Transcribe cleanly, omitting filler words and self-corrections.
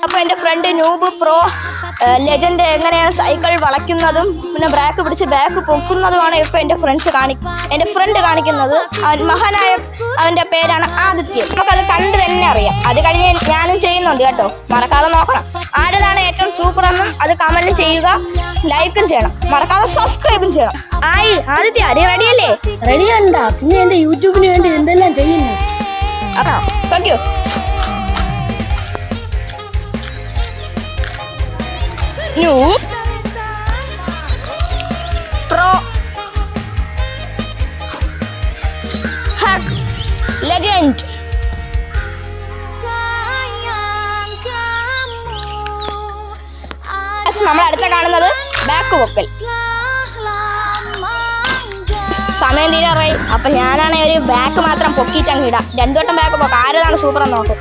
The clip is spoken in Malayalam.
അപ്പോൾ എൻ്റെ ഫ്രണ്ട് നൂബ് പ്രോ ലെജൻഡ് എങ്ങനെയാണ് സൈക്കിൾ വളയ്ക്കുന്നതും പിന്നെ ബ്രേക്ക് പിടിച്ച് ബാക്ക് പൊക്കുന്നതുമാണ് ഇപ്പോൾ എൻ്റെ ഫ്രണ്ട് കാണിക്കുന്നത്. മഹാനായ അവൻ്റെ പേരാണ് ആദിത്യ. നമുക്കത് കണ്ട് തന്നെ അറിയാം. അത് കഴിഞ്ഞ് ഞാനും ചെയ്യുന്നുണ്ട് കേട്ടോ, മറക്കാതെ നോക്കണം. ആരുതാണ് ഏറ്റവും സൂപ്പർ എന്നും അത് കമൻറ്റ് ചെയ്യുക, ലൈക്കും ചെയ്യണം, മറക്കാതെ സബ്സ്ക്രൈബും ചെയ്യണം. ആദിത്യ അടി റെഡിയല്ലേ? റെഡിയാണ്ടാ. പിന്നെ എൻ്റെ യൂട്യൂബിന് വേണ്ടി എന്തെല്ലാം ചെയ്യുന്നു. Thank you. Noob Pro Hack Legend. നമ്മൾ അടുത്ത കാണുന്നത് ബാക്ക് വോക്കൽ. സമയം തീരാറായി. അപ്പൊ ഞാനാണെങ്കിൽ ഒരു ബാക്ക് മാത്രം പൊക്കിയിട്ട് അങ്ങ് ഇടാം. രണ്ടു വട്ടം ബാക്ക് പൊക്കാം. ആരതാണ് സൂപ്പർ എന്ന് നോക്കും.